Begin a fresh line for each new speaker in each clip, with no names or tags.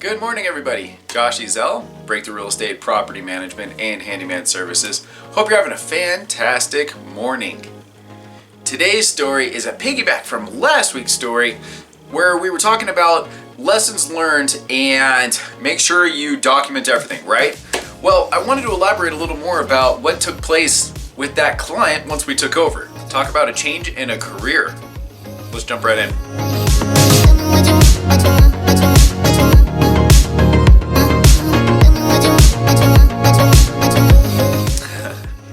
Good morning, everybody. Josh Ezell, Breakthrough Real Estate Property Management and Handyman Services. Hope you're having a fantastic morning. Today's story is a piggyback from last week's story where we were talking about lessons learned and make sure you document everything, right? Well, I wanted to elaborate a little more about what took place with that client once we took over. Talk about a change in a career. Let's jump right in.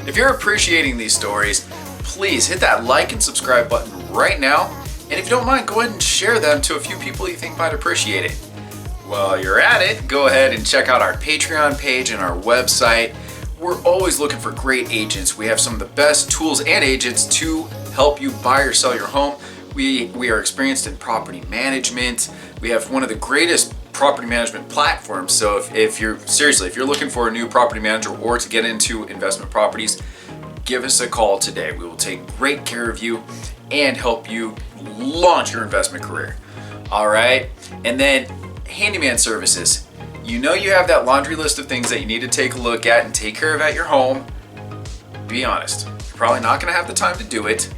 If you're appreciating these stories, please hit that like and subscribe button right now. And if you don't mind, go ahead and share them to a few people you think might appreciate it. While you're at it, go ahead and check out our Patreon page and our website. We're always looking for great agents. We have some of the best tools and agents to help you buy or sell your home. We are experienced in property management. We have one of the greatest property management platforms. So if you're looking for a new property manager or to get into investment properties, give us a call today. We will take great care of you and help you launch your investment career. All right. And then handyman services. You know you have that laundry list of things that you need to take a look at and take care of at your home. Be honest, you're probably not going to have the time to do it.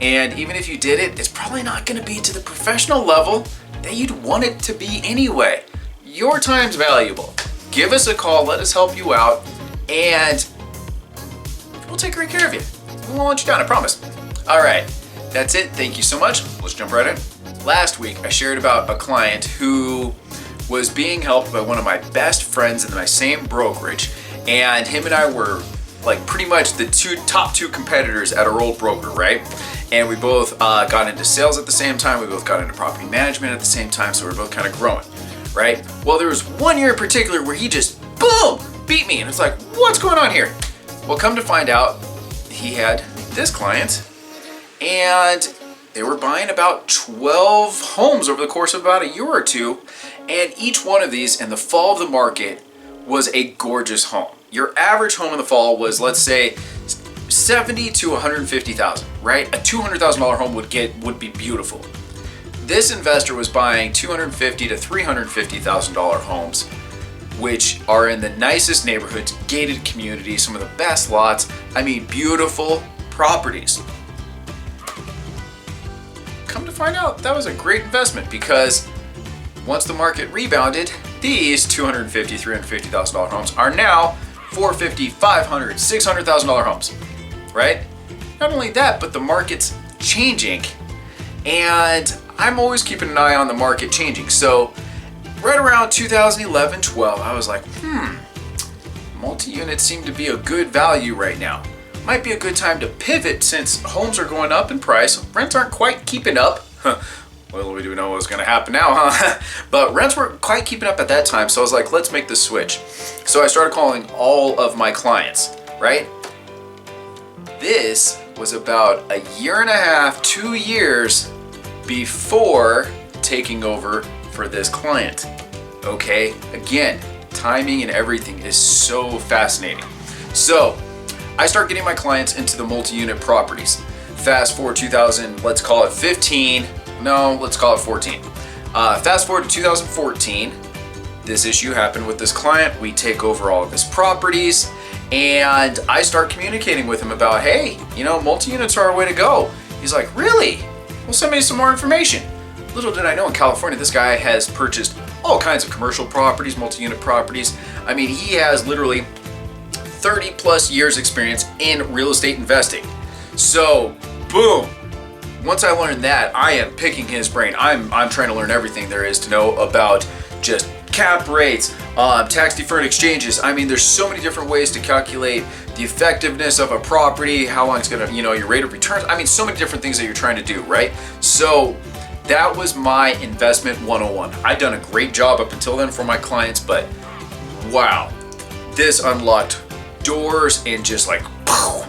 And even if you did it, it's probably not going to be to the professional level that you'd want it to be anyway. Your time's valuable. Give us a call, let us help you out, and we'll take great care of you. We won't let you down, I promise. All right, that's it. Thank you so much. Let's jump right in. Last week, I shared about a client who was being helped by one of my best friends in my same brokerage, and him and I were like pretty much the top two competitors at our old broker, right? And we both got into sales at the same time. We both got into property management at the same time, so we were both kind of growing, right? Well, there was one year in particular where he just, boom, beat me. And it's like, what's going on here? Well, come to find out, he had this client, and they were buying about 12 homes over the course of about a year or two. And each one of these in the fall of the market was a gorgeous home. Your average home in the fall was, let's say, 70 to 150,000, right? A $200,000 home would be beautiful. This investor was buying $250,000 to $350,000 homes, which are in the nicest neighborhoods, gated communities, some of the best lots. I mean, beautiful properties. Come to find out, that was a great investment because once the market rebounded, these $250,000, $350,000 homes are now $450,000, $500,000, $600,000 homes, right? Not only that, but the market's changing, and I'm always keeping an eye on the market changing. So right around 2011, 12, I was like, multi-units seem to be a good value right now. Might be a good time to pivot since homes are going up in price. Rents aren't quite keeping up. Well, we do know what's going to happen now, huh? But rents weren't quite keeping up at that time, so I was like, let's make the switch. So I started calling all of my clients, right? This was about a year and a half, 2 years before taking over for this client. Okay, again, timing and everything is so fascinating. So I start getting my clients into the multi-unit properties. Fast forward 2000, let's call it 15. No, let's call it 14. Fast forward to 2014, this issue happened with this client. We take over all of his properties, and I start communicating with him about, hey, multi-units are our way to go. He's like, really? Well, send me some more information. Little did I know, in California, this guy has purchased all kinds of commercial properties, multi-unit properties. I mean, he has literally 30 plus years experience in real estate investing. So, boom. Once I learned that, I am picking his brain. I'm trying to learn everything there is to know about just cap rates, tax-deferred exchanges. I mean, there's so many different ways to calculate the effectiveness of a property, how long it's gonna, your rate of returns. I mean, so many different things that you're trying to do, right? So that was my investment 101. I'd done a great job up until then for my clients, but wow, this unlocked doors and just like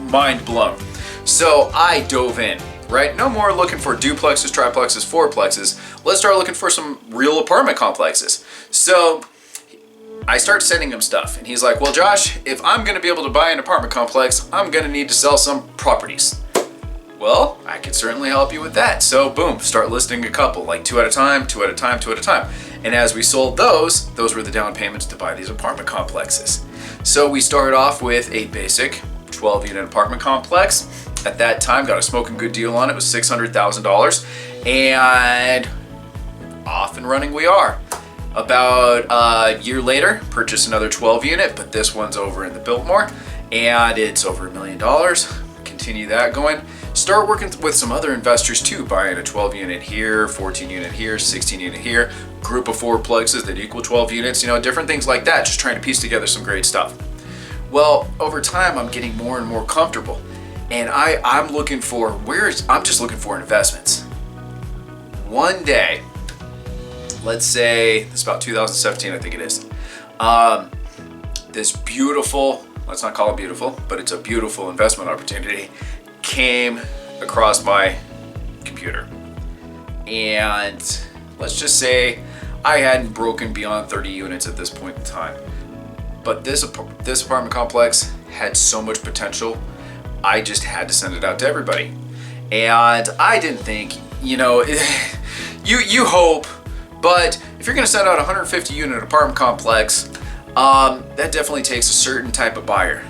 mind blown. So I dove in. Right? No more looking for duplexes, triplexes, fourplexes. Let's start looking for some real apartment complexes. So I start sending him stuff, and he's like, well, Josh, if I'm going to be able to buy an apartment complex, I'm going to need to sell some properties. Well, I can certainly help you with that. So boom, start listing a couple, like two at a time, two at a time, two at a time. And as we sold those were the down payments to buy these apartment complexes. So we started off with a basic 12 unit apartment complex. At that time, got a smoking good deal on it. It was $600,000, and off and running we are. About a year later, purchased another 12 unit, but this one's over in the Biltmore, and it's over $1 million. Continue that going. Start working with some other investors too, buying a 12 unit here, 14 unit here, 16 unit here, group of 4 plexes that equal 12 units, different things like that, just trying to piece together some great stuff. Well, over time, I'm getting more and more comfortable, and I'm just looking for investments. One day, let's say, this is about 2017, I think it is, this beautiful, let's not call it beautiful, but it's a beautiful investment opportunity, came across my computer. And let's just say I hadn't broken beyond 30 units at this point in time. But this apartment complex had so much potential, I just had to send it out to everybody. And I didn't think, you hope, but if you're gonna send out a 150 unit apartment complex, that definitely takes a certain type of buyer.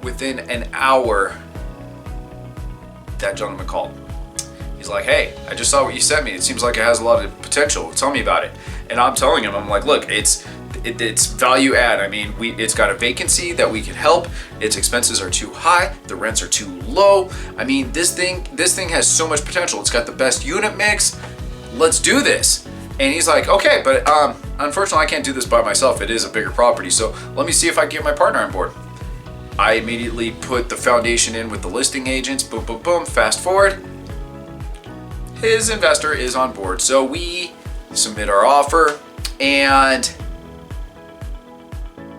Within an hour, that gentleman called. He's like, hey, I just saw what you sent me. It seems like it has a lot of potential. Tell me about it. And I'm telling him, I'm like, look, it's value add. I mean, it's got a vacancy that we can help. Its expenses are too high. The rents are too low. I mean, this thing has so much potential. It's got the best unit mix. Let's do this. And he's like, okay, but unfortunately, I can't do this by myself. It is a bigger property. So let me see if I can get my partner on board. I immediately put the foundation in with the listing agents. Boom, boom, boom. Fast forward. His investor is on board. So we submit our offer, and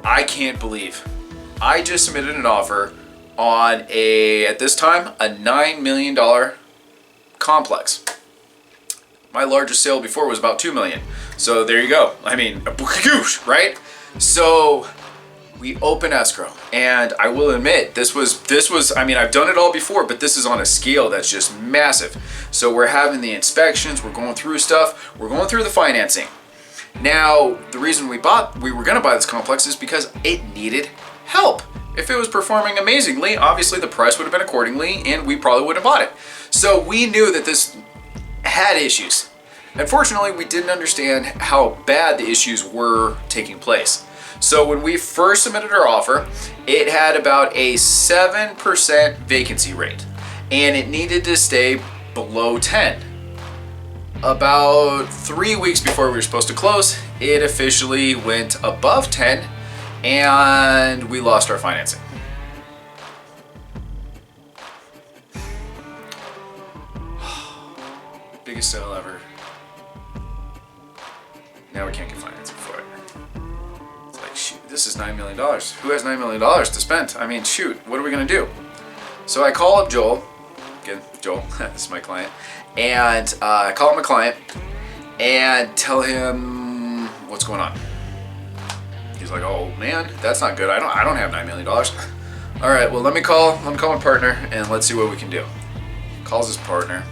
I can't believe I just submitted an offer on at this time, a $9 million complex. My largest sale before was about $2 million. So there you go. I mean, a bookagoosh, right? So we open escrow, and I will admit, this was, I mean, I've done it all before, but this is on a scale that's just massive. So we're having the inspections, we're going through stuff, we're going through the financing. Now, the reason we were gonna buy this complex is because it needed help. If it was performing amazingly, obviously the price would have been accordingly, and we probably would have bought it. So we knew that this had issues. Unfortunately, we didn't understand how bad the issues were taking place. So when we first submitted our offer, it had about a 7% vacancy rate, and it needed to stay below 10. About 3 weeks before we were supposed to close, it officially went above 10, and we lost our financing. Biggest sale ever. Now we can't get financing for it. It's like, shoot, this is $9 million. Who has $9 million to spend? I mean, shoot, what are we gonna do? So I call up Joel. Again, Joel, this is my client. And I call up my client and tell him what's going on. He's like, oh man, that's not good. I don't have $9 million. All right, well, let me call my partner and let's see what we can do. Calls his partner.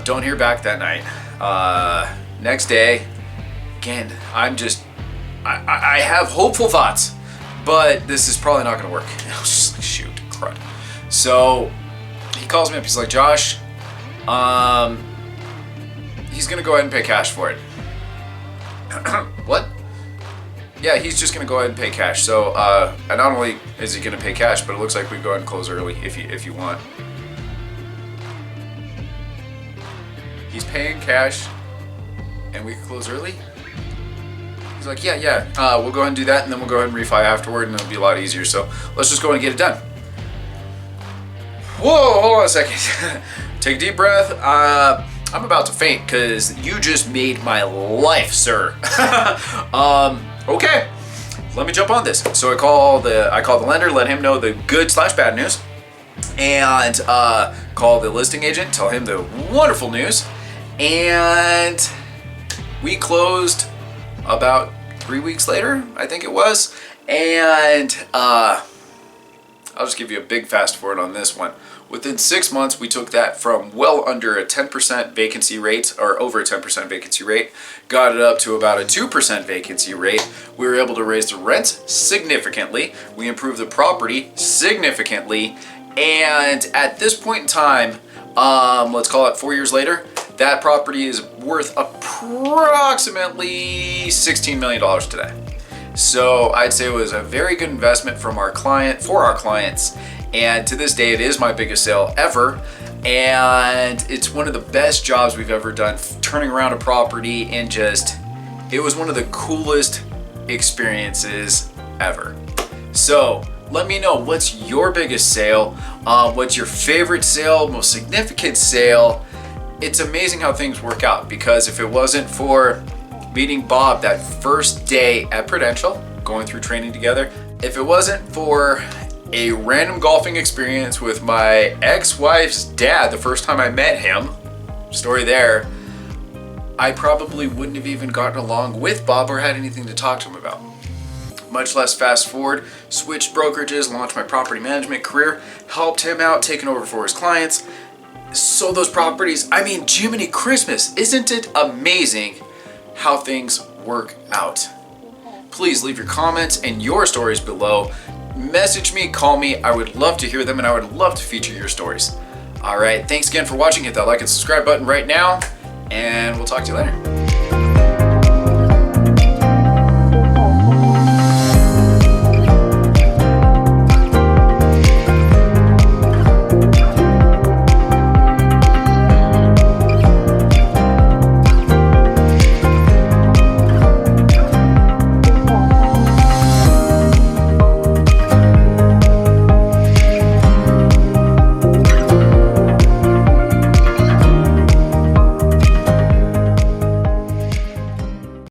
Don't hear back that night. Next day, again, I have hopeful thoughts, but this is probably not gonna work. I was just like, shoot, crud. So he calls me up, he's like, Josh, he's gonna go ahead and pay cash for it. What? Yeah, he's just gonna go ahead and pay cash. So, and not only is he gonna pay cash, but it looks like we go ahead and close early if you want. He's paying cash, and we can close early? He's like, yeah, we'll go ahead and do that, and then we'll go ahead and refi afterward, and it'll be a lot easier. So let's just go ahead and get it done. Whoa, hold on a second. Take a deep breath. I'm about to faint because you just made my life, sir. Okay, let me jump on this. So I call the lender, let him know the good/bad news, and call the listing agent, tell him the wonderful news, and we closed about 3 weeks later, I think it was. And I'll just give you a big fast forward on this one. Within 6 months, we took that from well under a 10% vacancy rate, or over a 10% vacancy rate, got it up to about a 2% vacancy rate. We were able to raise the rent significantly. We improved the property significantly. And at this point in time, let's call it 4 years later, that property is worth approximately $16 million today. So I'd say it was a very good investment for our clients. And to this day, it is my biggest sale ever. And it's one of the best jobs we've ever done, turning around a property, and it was one of the coolest experiences ever. So let me know, what's your biggest sale? What's your favorite sale, most significant sale? It's amazing how things work out, because if it wasn't for meeting Bob that first day at Prudential, going through training together, if it wasn't for a random golfing experience with my ex-wife's dad the first time I met him, story there, I probably wouldn't have even gotten along with Bob or had anything to talk to him about. Much less fast forward, switched brokerages, launched my property management career, helped him out, taking over for his clients, sold those properties. I mean, Jiminy Christmas, isn't it amazing how things work out? Please leave your comments and your stories below. Message me, call me. I would love to hear them, and I would love to feature your stories. All right, thanks again for watching. Hit that like and subscribe button right now, and we'll talk to you later.